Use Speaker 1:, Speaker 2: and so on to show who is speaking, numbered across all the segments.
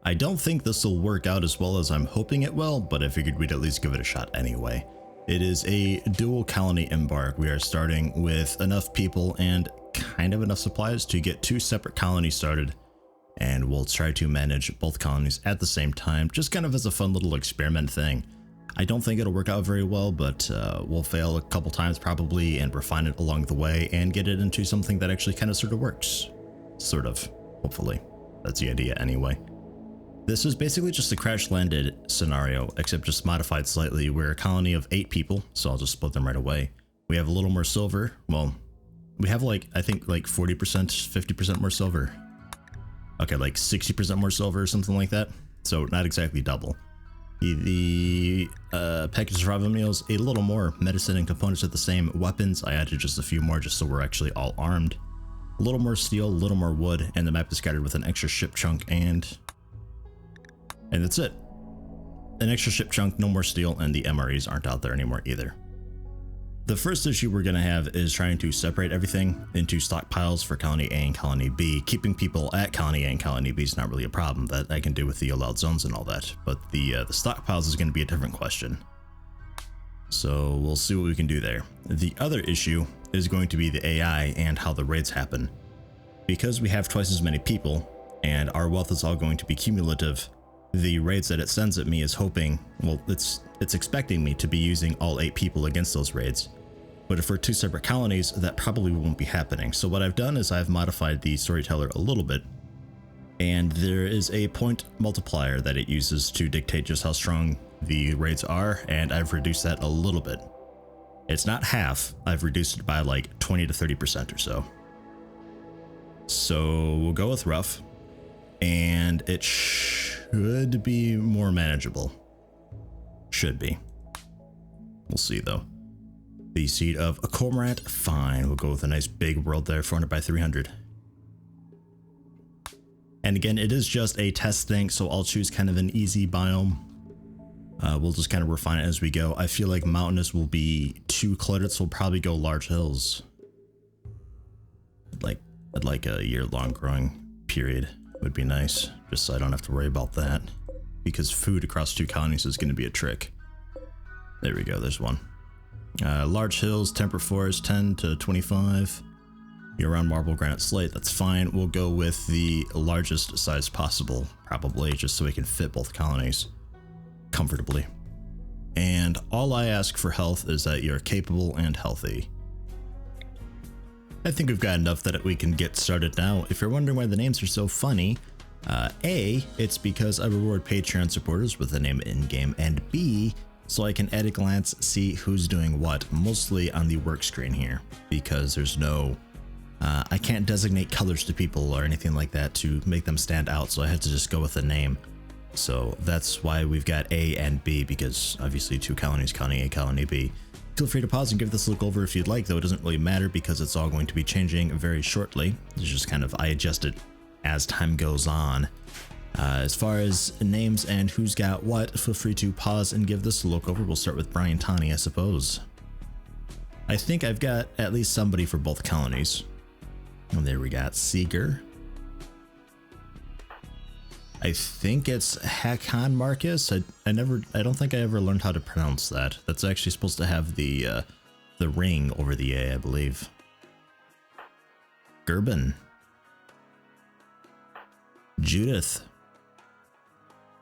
Speaker 1: I don't think this will work out as well as I'm hoping it will, but I figured we'd at least give it a shot anyway. It is a dual colony embark. We are starting with enough people and kind of enough supplies to get 2 separate colonies started, and we'll try to manage both colonies at the same time, just kind of as a fun little experiment thing. I don't think it'll work out very well, but we'll fail a couple times probably and refine it along the way and get it into something that actually kind of sort of works. Sort of, hopefully. That's the idea anyway. This is basically just a crash landed scenario, except just modified slightly. We're a colony of 8 people, so I'll just split them right away. We have a little more silver. Well, we have like, I think like 40%, 50% more silver. Okay, like 60% more silver or something like that. So not exactly double. The package of survival meals, a little more. Medicine and components are the same. Weapons, I added just a few more just so we're actually all armed. A little more steel, a little more wood, and the map is scattered with an extra ship chunk and that's it. An extra ship chunk, no more steel, and the MREs aren't out there anymore either. The first issue we're going to have is trying to separate everything into stockpiles for Colony A and Colony B. Keeping people at Colony A and Colony B is not really a problem. That I can do with the allowed zones and all that, but the stockpiles is going to be a different question. So we'll see what we can do there. The other issue is going to be the AI and how the raids happen. Because we have twice as many people and our wealth is all going to be cumulative, the raids that it sends at me is hoping, well, it's expecting me to be using all 8 people against those raids. But if we're 2 separate colonies, that probably won't be happening. So what I've done is I've modified the storyteller a little bit, and there is a point multiplier that it uses to dictate just how strong the raids are, and I've reduced that a little bit. It's not half, I've reduced it by like 20 to 30% or so. So we'll go with rough, and it should be more manageable. Should be. We'll see though. The seed of a cormorant, fine. We'll go with a nice big world there, 400 by 300. And again, it is just a test thing, so I'll choose kind of an easy biome. We'll just kind of refine it as we go. I feel like mountainous will be too cluttered, so we'll probably go large hills. I'd like a year-long growing period would be nice, just so I don't have to worry about that. Because food across 2 colonies is going to be a trick. There we go, there's one. Large hills, temperate forest, 10 to 25. Year-round marble, granite, slate, that's fine. We'll go with the largest size possible, probably, just so we can fit both colonies comfortably. And all I ask for health is that you're capable and healthy. I think we've got enough that we can get started now. If you're wondering why the names are so funny, A, it's because I reward Patreon supporters with the name in-game, and B, so I can at a glance see who's doing what, mostly on the work screen here, because there's no, I can't designate colors to people or anything like that to make them stand out, so I had to just go with the name. So that's why we've got A and B, because obviously 2 colonies, Colony A, Colony B. Feel free to pause and give this a look over if you'd like, though it doesn't really matter because it's all going to be changing very shortly. It's just kind of, I adjust it as time goes on. As far as names and who's got what, feel free to pause and give this a look over. We'll start with Brian Tani, I suppose. I think I've got at least somebody for both colonies. And there we got Seeger. I think it's Hakon Marcus. I don't think I ever learned how to pronounce that. That's actually supposed to have the ring over the A, I believe. Gerben. Judith.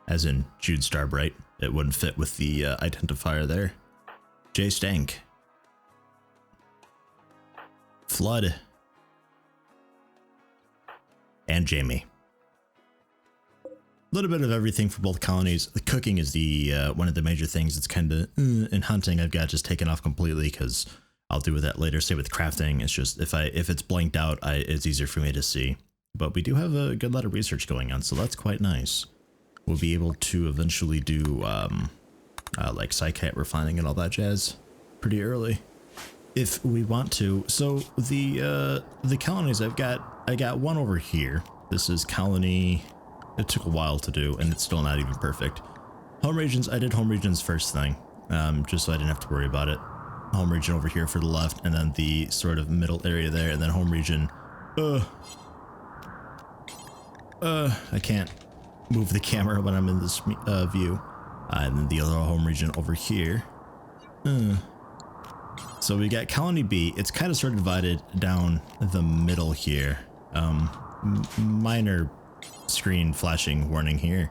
Speaker 1: As in Jude Starbright. It wouldn't fit with the identifier there. Jay Stank. Flood. And Jamie. A little bit of everything for both colonies. The cooking is the one of the major things. It's kind of in hunting. I've got just taken off completely because I'll do with that later. Say with crafting, it's just if it's blanked out, it's easier for me to see. But we do have a good lot of research going on, so that's quite nice. We'll be able to eventually do like psycat refining and all that jazz pretty early if we want to. So the colonies, I got one over here. This is colony. It took a while to do, and it's still not even perfect. Home regions, I did home regions first thing, just so I didn't have to worry about it. Home region over here for the left, and then the sort of middle area there, and then home region. I can't. move the camera when I'm in this view. And then the other home region over here. So we got Colony B. It's kind of sort of divided down the middle here. Minor screen flashing warning here.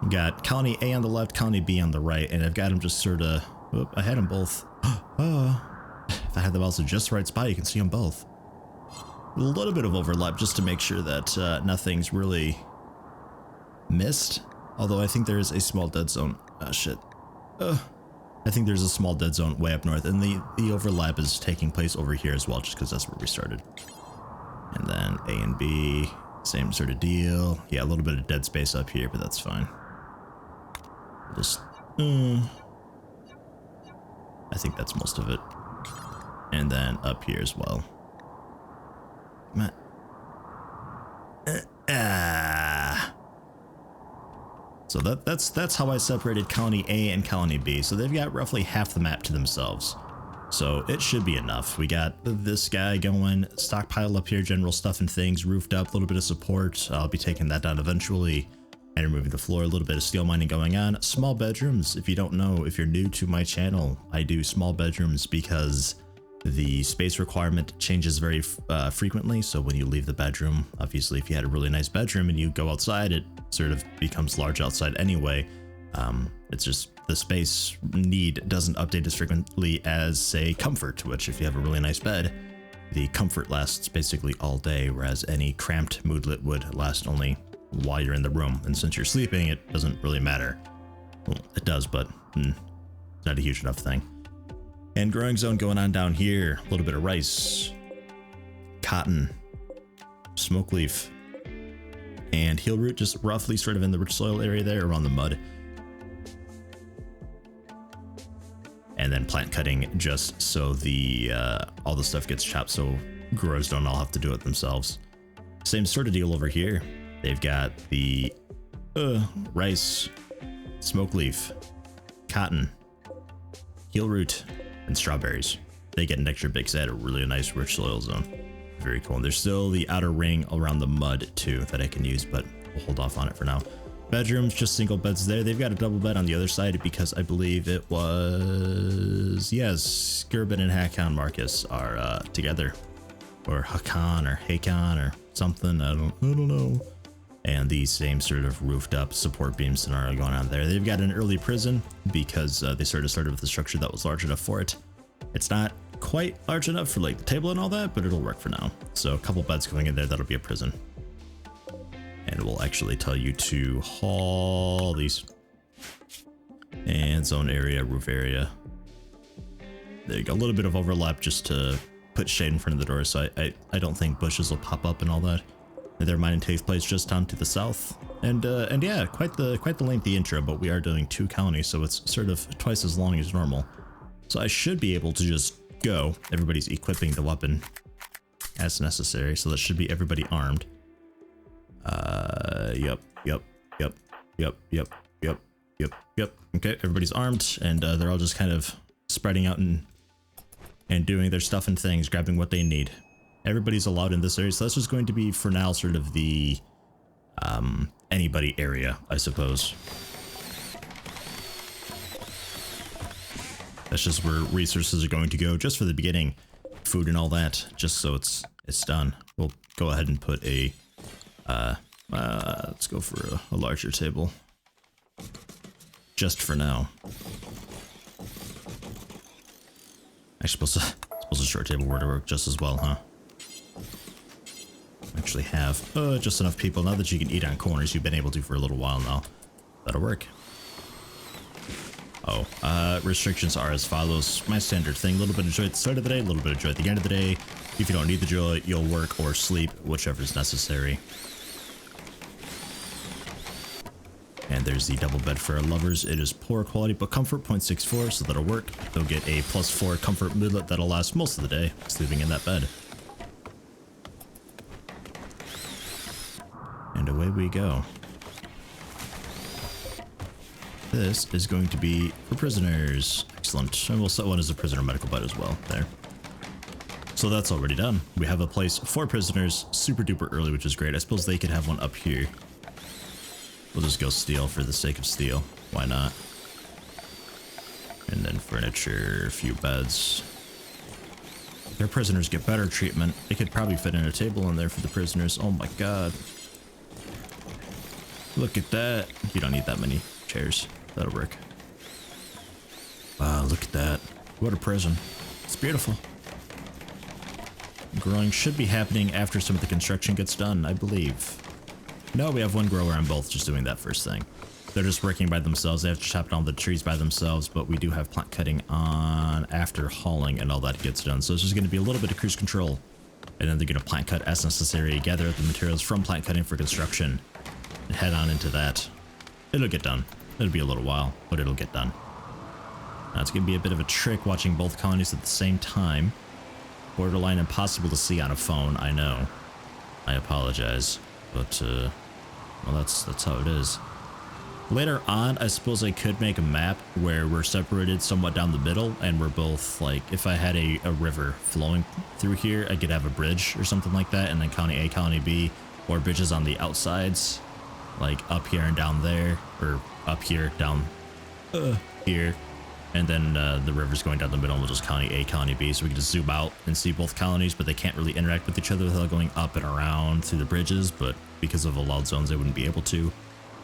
Speaker 1: We got Colony A on the left, Colony B on the right, and I've got them just sort of... Whoop, I had them both. If I had them also just the right spot, you can see them both. A little bit of overlap just to make sure that nothing's really missed. Although I think there is a small dead zone. Oh shit. I think there's a small dead zone way up north, and the overlap is taking place over here as well, just because that's where we started. And then A and B, same sort of deal. Yeah, a little bit of dead space up here, but that's fine. Just, I think that's most of it. And then up here as well. So that's how I separated Colony A and Colony B. So they've got roughly half the map to themselves. So it should be enough. We got this guy going, stockpile up here, general stuff and things, roofed up, a little bit of support. I'll be taking that down eventually and removing the floor, a little bit of steel mining going on. Small bedrooms, if you don't know, if you're new to my channel, I do small bedrooms because the space requirement changes very frequently. So when you leave the bedroom, obviously if you had a really nice bedroom and you go outside, it sort of becomes large outside anyway. It's just the space need doesn't update as frequently as, say, comfort, which if you have a really nice bed, the comfort lasts basically all day, whereas any cramped moodlet would last only while you're in the room. And since you're sleeping, it doesn't really matter. Well, it does, but it's not a huge enough thing. And growing zone going on down here, a little bit of rice, cotton, smoke leaf, and heel root just roughly sort of in the rich soil area there around the mud. And then plant cutting just so the all the stuff gets chopped so growers don't all have to do it themselves. Same sort of deal over here. They've got the rice, smoke leaf, cotton, heel root, and strawberries. They get an extra big set, a really nice rich soil zone. Very cool. And there's still the outer ring around the mud too that I can use, but we'll hold off on it for now. Bedrooms, just single beds there. They've got a double bed on the other side because I believe it was, yes, Gerben and Hakon Marcus are together, or Hakon or Hakon or something. I don't know. And the same sort of roofed up support beam scenario going on there. They've got an early prison because they sort of started with a structure that was large enough for it. It's not quite large enough for like the table and all that, but it'll work for now. So a couple beds going in there, that'll be a prison. And we'll actually tell you to haul these. And zone area, roof area. There you go, a little bit of overlap just to put shade in front of the door, so I don't think bushes will pop up and all that. Their mining takes place just down to the south. And yeah, quite the lengthy intro, but we are doing 2 colonies, so it's sort of twice as long as normal. So I should be able to just go. Everybody's equipping the weapon as necessary, so that should be everybody armed. Yep. Okay, everybody's armed, and they're all just kind of spreading out and doing their stuff and things, grabbing what they need. Everybody's allowed in this area, so that's just going to be, for now, sort of the anybody area, I suppose. That's just where resources are going to go, just for the beginning. Food and all that, just so it's done. We'll go ahead and put a, let's go for a larger table. Just for now. I suppose a short table would work just as well, huh? Actually have just enough people now that you can eat on corners. You've been able to for a little while now. That'll work. Oh, restrictions are as follows. My standard thing, a little bit of joy at the start of the day, a little bit of joy at the end of the day. If you don't need the joy, you'll work or sleep, whichever is necessary. And there's the double bed for our lovers. It is poor quality, but comfort 0.64, so that'll work. They'll get a +4 comfort moodlet that'll last most of the day, sleeping in that bed. And away we go. This is going to be for prisoners. Excellent. And we'll set one as a prisoner medical bed as well. There. So that's already done. We have a place for prisoners super duper early, which is great. I suppose they could have one up here. We'll just go steel for the sake of steel. Why not? And then furniture, a few beds. Their prisoners get better treatment. They could probably fit in a table in there for the prisoners. Oh my god. Look at that. You don't need that many chairs. That'll work. Wow, look at that. What a prison. It's beautiful. Growing should be happening after some of the construction gets done, I believe. No, we have one grower on both just doing that first thing. They're just working by themselves. They have to chop down the trees by themselves, but we do have plant cutting on after hauling and all that gets done. So it's just going to be a little bit of cruise control. And then they're going to plant cut as necessary, gather up the materials from plant cutting for construction, and head on into that. It'll get done. It'll be a little while, but it'll get done. Now it's going to be a bit of a trick watching both colonies at the same time. Borderline impossible to see on a phone, I know. I apologize, but well, that's how it is. Later on, I suppose I could make a map where we're separated somewhat down the middle, and we're both, like, if I had a river flowing through here, I could have a bridge or something like that, and then Colony A, Colony B, or bridges on the outsides, like up here and down there, or up here, down here, and then the river's going down the middle, and we'll just Colony A, Colony B, so we can just zoom out and see both colonies, but they can't really interact with each other without going up and around through the bridges, but because of allowed zones, they wouldn't be able to.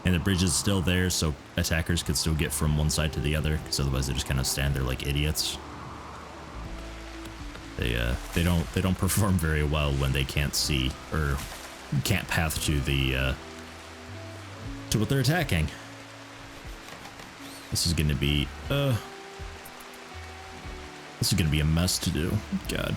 Speaker 1: And the bridge is still there, so attackers could still get from one side to the other, because otherwise they just kind of stand there like idiots. They don't perform very well when they can't see or can't path to the to what they're attacking. This is gonna be a mess to do. God.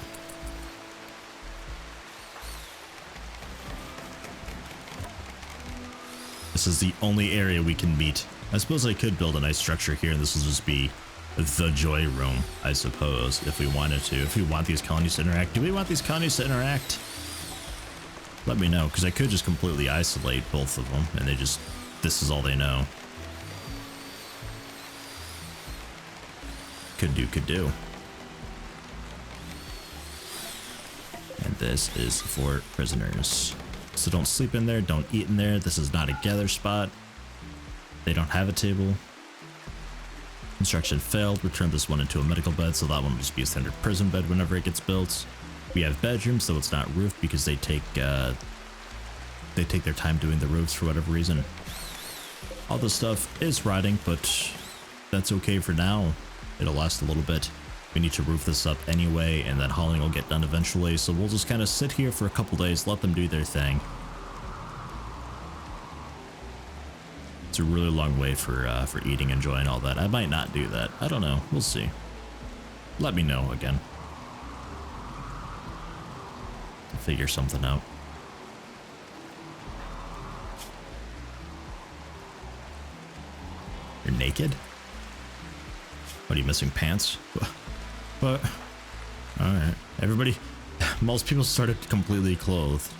Speaker 1: This is the only area we can meet. I suppose I could build a nice structure here, and this will just be the joy room, I suppose, if we wanted to. If we want these colonies to interact. Do we want these colonies to interact? Let me know, because I could just completely isolate both of them, and this is all they know. Could do. And this is for prisoners. So don't sleep in there, don't eat in there. This is not a gather spot. They don't have a table. Construction failed. We turned this one into a medical bed, so that one will just be a standard prison bed whenever it gets built. We have bedrooms, though it's not roofed because they take their time doing the roofs for whatever reason. All this stuff is rotting, but that's okay for now. It'll last a little bit. We need to roof this up anyway, and then hauling will get done eventually, so we'll just kind of sit here for a couple days, let them do their thing. It's a really long way for eating, enjoying all that. I might not do that. I don't know. We'll see. Let me know again. I'll figure something out. You're naked? What, are you missing pants? What? Alright. Everybody, most people started completely clothed.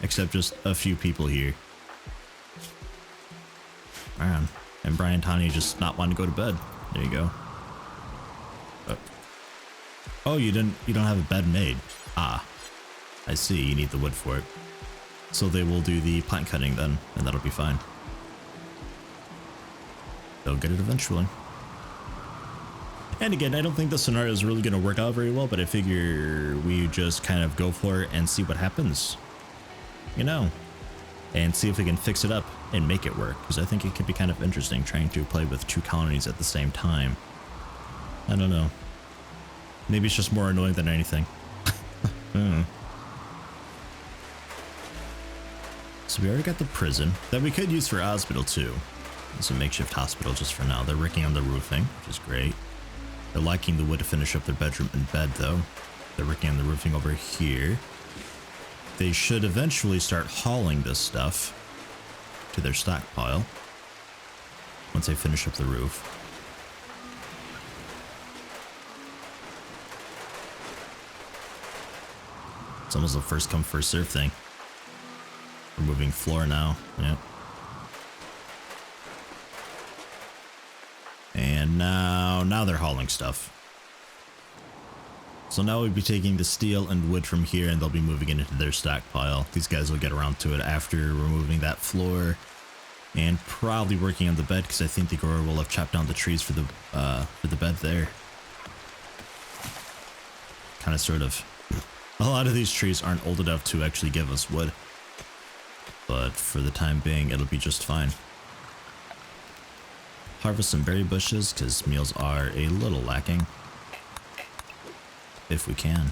Speaker 1: Except just a few people here. Man. And Brian Tani just not wanting to go to bed. There you go. Oh, you don't have a bed made. Ah. I see, you need the wood for it. So they will do the plant cutting then, and that'll be fine. They'll get it eventually. And again, I don't think the scenario is really going to work out very well, but I figure we just kind of go for it and see what happens. You know, and see if we can fix it up and make it work, because I think it could be kind of interesting trying to play with two colonies at the same time. I don't know. Maybe it's just more annoying than anything. So we already got the prison that we could use for hospital too. It's a makeshift hospital just for now. They're working on the roofing, which is great. They're liking the wood to finish up their bedroom and bed though. They're working on the roofing over here. They should eventually start hauling this stuff to their stockpile once they finish up the roof. It's almost a first come first serve thing. Removing floor now. Yep. And now they're hauling stuff. So now we'll be taking the steel and wood from here, and they'll be moving it into their stockpile. These guys will get around to it after removing that floor. And probably working on the bed because I think the grower will have chopped down the trees for the bed there. Kind of sort of. A lot of these trees aren't old enough to actually give us wood. But for the time being, it'll be just fine. Harvest some berry bushes because meals are a little lacking. If we can.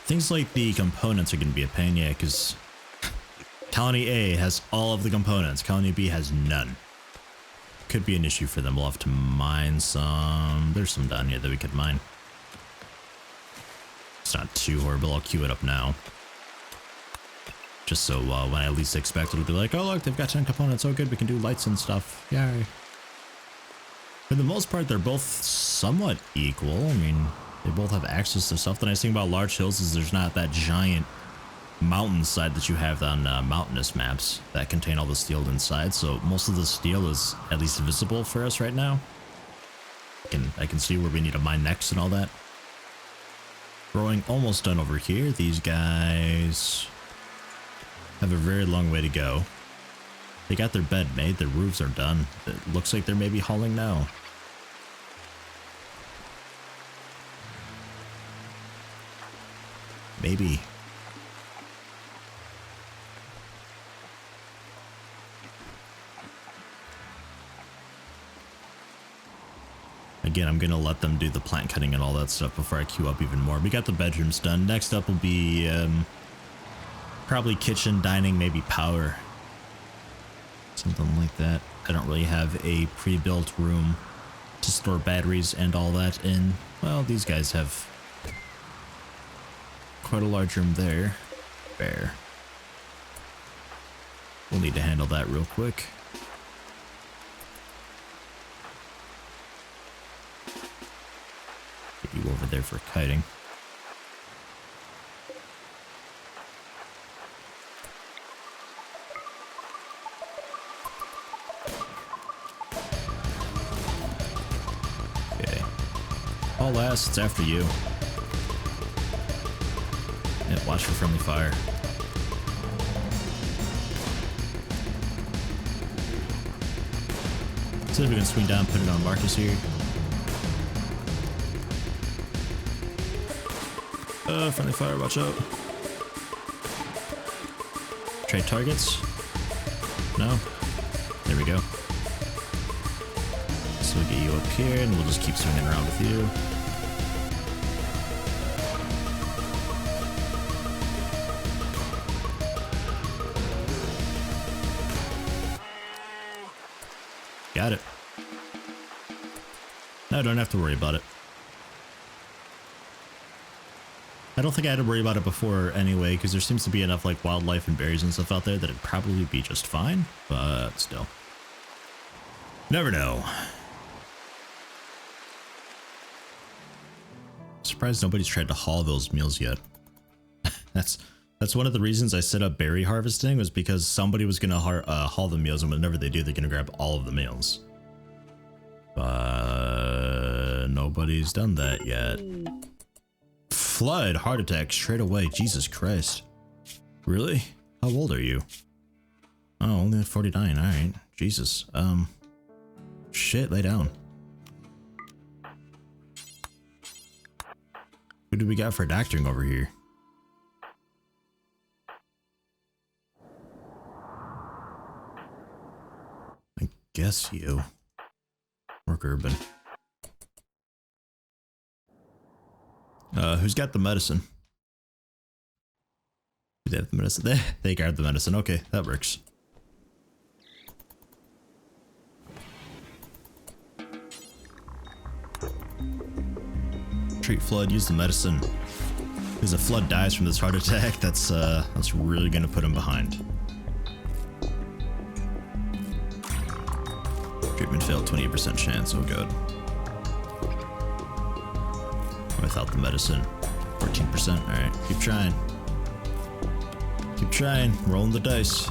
Speaker 1: Things like the components are going to be a pain, yeah, because Colony A has all of the components. Colony B has none. Could be an issue for them. We'll have to mine some. There's some down here that we could mine. It's not too horrible. I'll queue it up now. Just so when I least expect it, it'll be like, oh look, they've got 10 components. Oh good, we can do lights and stuff. Yay. For the most part, they're both somewhat equal. I mean, they both have access to stuff. The nice thing about large hills is there's not that giant mountainside that you have on mountainous maps that contain all the steel inside. So most of the steel is at least visible for us right now. I can see where we need to mine next and all that. Growing almost done over here. These guys have a very long way to go. They got their bed made. Their roofs are done. It looks like they're maybe hauling now. Maybe. Again, I'm gonna let them do the plant cutting and all that stuff before I queue up even more. We got the bedrooms done. Next up will be probably kitchen, dining, maybe power. Something like that. I don't really have a pre-built room to store batteries and all that in. Well, these guys have quite a large room there. Fair. We'll need to handle that real quick. Get you over there for kiting. Okay. All last, it's after you. Yeah, watch for friendly fire. See if we can swing down, put it on Marcus here. Friendly fire, watch out. Trade targets? No? There we go. So we'll get you up here and we'll just keep swinging around with you. Got it. Now I don't have to worry about it. I don't think I had to worry about it before anyway, because there seems to be enough like wildlife and berries and stuff out there that it'd probably be just fine, but still. Never know. Surprised nobody's tried to haul those meals yet. That's one of the reasons I set up berry harvesting, was because somebody was gonna haul the meals, and whenever they do, they're gonna grab all of the meals. But nobody's done that yet. Flood, heart attack, straight away. Jesus Christ. Really? How old are you? Oh, only 49. All right. Jesus. Shit, lay down. Who do we got for doctoring over here? I guess you. Work urban. Who's got the medicine? Do they have the medicine? They guard the medicine. Okay, that works. Treat flood, use the medicine. Because if flood dies from this heart attack, that's really gonna put him behind. Treatment failed, 28% chance. Oh god. Without the medicine. 14%. All right, keep trying. Keep trying. Rolling the dice.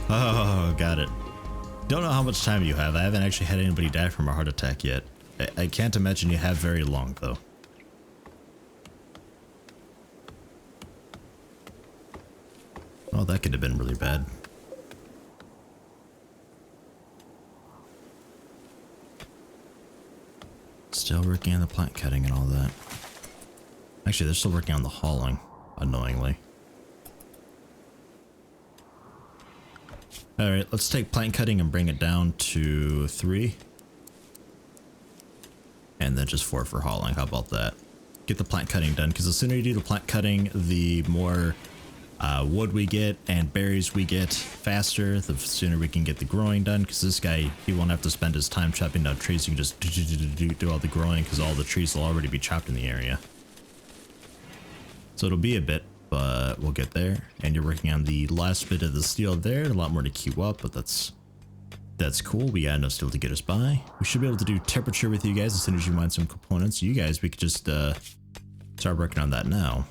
Speaker 1: Oh, got it. Don't know how much time you have. I haven't actually had anybody die from a heart attack yet. I can't imagine you have very long, though. Oh, that could have been really bad. Still working on the plant cutting and all that. Actually, they're still working on the hauling, annoyingly. Alright, let's take plant cutting and bring it down to 3. And then just 4 for hauling. How about that? Get the plant cutting done, because the sooner you do the plant cutting, the more wood we get and berries we get faster, the sooner we can get the growing done, because this guy, he won't have to spend his time chopping down trees. You can just do all the growing, because all the trees will already be chopped in the area. So it'll be a bit, but we'll get there. And you're working on the last bit of the steel there. A lot more to queue up, but that's cool. We got enough steel to get us by. We should be able to do temperature with you guys as soon as you find some components. You guys, we could just start working on that now.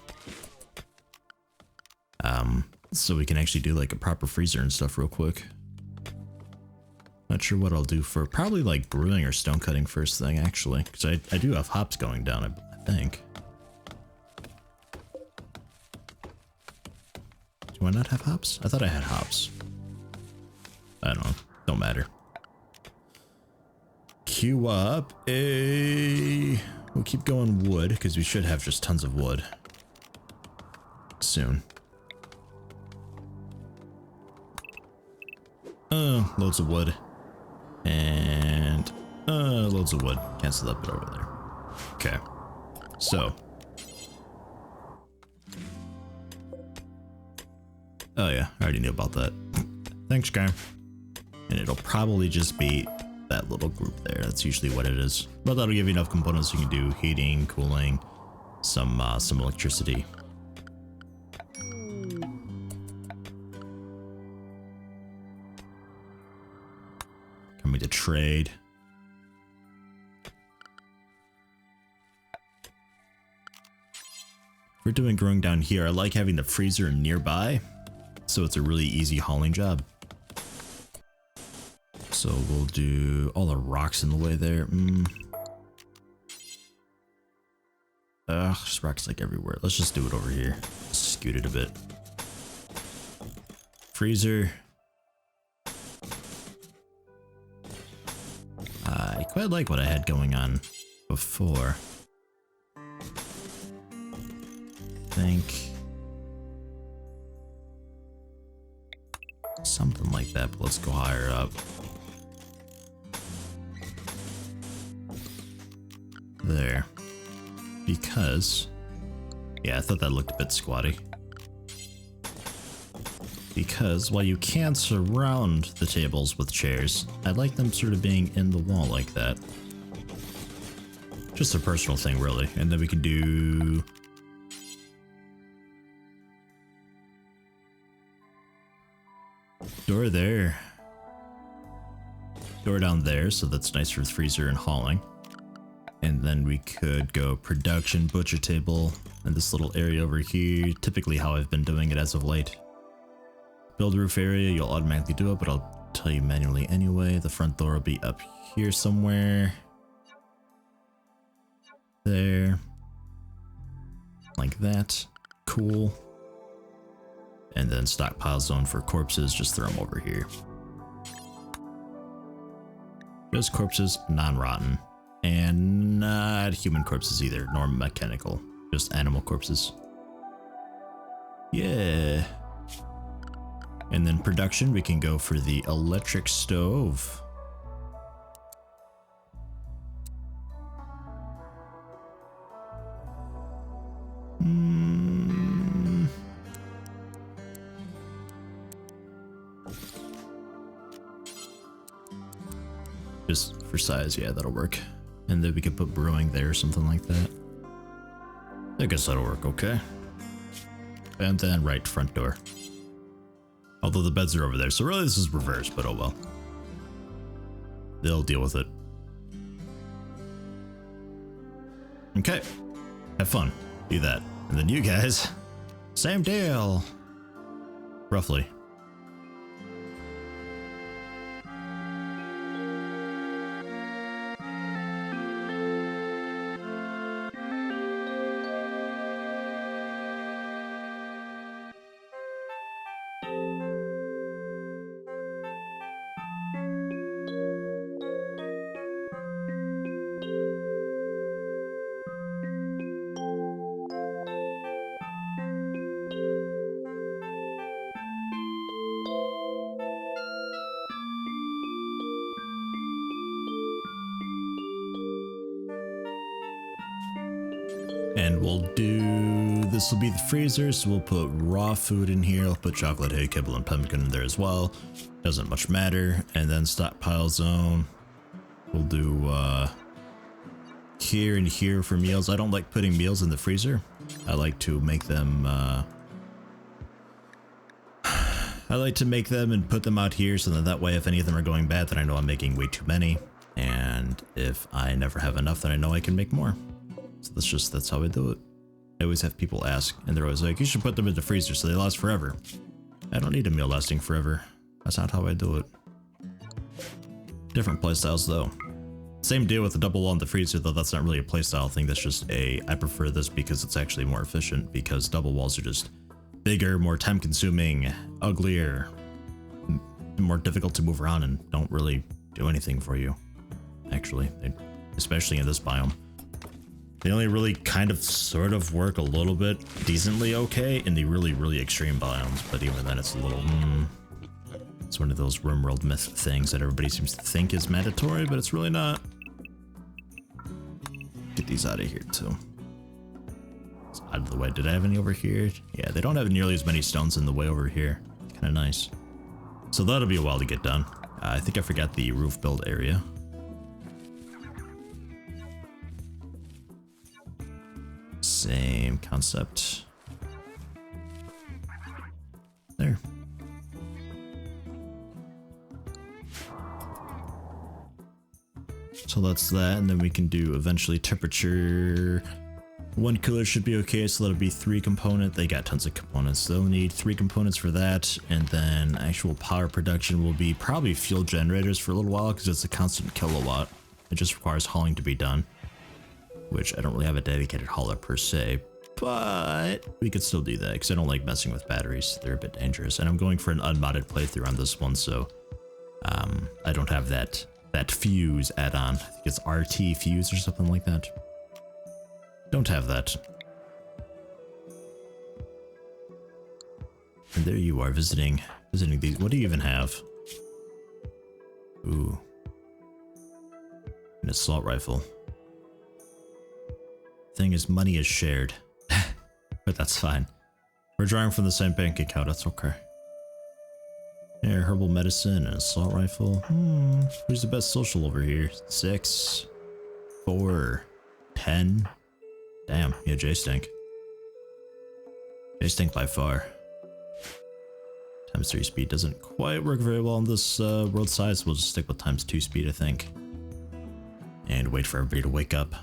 Speaker 1: So we can actually do like a proper freezer and stuff real quick. Not sure what I'll do for probably like brewing or stone cutting first thing, actually, because I do have hops going down, I think. Do I not have hops? I thought I had hops. I don't know. Don't matter. Queue up a... We'll keep going wood, because we should have just tons of wood. Soon. Loads of wood. And... loads of wood. Cancel that bit over there. Okay. So... Oh yeah, I already knew about that. Thanks, guy. And it'll probably just be that little group there. That's usually what it is. But that'll give you enough components you can do heating, cooling, some electricity. Coming to trade. We're doing growing down here. I like having the freezer nearby, so it's a really easy hauling job. So we'll do all the rocks in the way there. There's rocks like everywhere. Let's just do it over here. Scoot it a bit. Freezer. I quite like what I had going on before. I think something like that, but let's go higher up. There. Because... yeah, I thought that looked a bit squatty. Because while you can surround the tables with chairs, I like them sort of being in the wall like that. Just a personal thing, really. And then we can do... door there. Door down there, so that's nice for freezer and hauling. And then we could go production, butcher table, and this little area over here. Typically how I've been doing it as of late. Build roof area, you'll automatically do it, but I'll tell you manually anyway. The front door will be up here somewhere. There. Like that. Cool. And then stockpile zone for corpses, just throw them over here. Just corpses, non-rotten. And not human corpses either, nor mechanical. Just animal corpses. Yeah. And then production, we can go for the electric stove. Just for size, yeah, that'll work. And then we could put brewing there or something like that. I guess that'll work okay. And then right front door. Although the beds are over there, so really this is reverse, but oh well. They'll deal with it. Okay, have fun, do that. And then you guys, same deal, roughly. And we'll do, this will be the freezer, so we'll put raw food in here. I'll put chocolate, hay, kibble, and pumpkin in there as well. Doesn't much matter. And then stockpile zone. We'll do here and here for meals. I don't like putting meals in the freezer. I like to make them and put them out here so that way if any of them are going bad, then I know I'm making way too many. And if I never have enough, then I know I can make more. So that's how I do it. I always have people ask, and they're always like, you should put them in the freezer so they last forever. I don't need a meal lasting forever. That's not how I do it. Different playstyles though. Same deal with the double wall in the freezer, though that's not really a playstyle thing, that's just I prefer this because it's actually more efficient, because double walls are just bigger, more time consuming, uglier, more difficult to move around, and don't really do anything for you, actually, especially in this biome. They only really kind of sort of work a little bit decently okay in the really, really extreme biomes, but even then it's a little, it's one of those RimWorld myth things that everybody seems to think is mandatory, but it's really not. Get these out of here too. It's out of the way. Did I have any over here? Yeah, they don't have nearly as many stones in the way over here. Kind of nice. So that'll be a while to get done. I think I forgot the roof build area. Same concept. There. So that's that, and then we can do eventually temperature. One cooler should be okay, so that'll be 3 component. They got tons of components. They'll need 3 components for that, and then actual power production will be probably fuel generators for a little while because it's a constant kilowatt. It just requires hauling to be done, which I don't really have a dedicated hauler per se, but we could still do that because I don't like messing with batteries. They're a bit dangerous, and I'm going for an unmodded playthrough on this one, so I don't have that fuse add-on. I think it's RT fuse or something like that. Don't have that. And there you are visiting these. What do you even have? Ooh, an assault rifle. Thing is, money is shared, but that's fine. We're drawing from the same bank account. That's okay. Yeah, herbal medicine and assault rifle. Who's the best social over here? 6, 4, 10. Damn, yeah, J-Stink. J-Stink by far. Times 3 speed doesn't quite work very well on this world size. We'll just stick with times 2 speed, I think. And wait for everybody to wake up.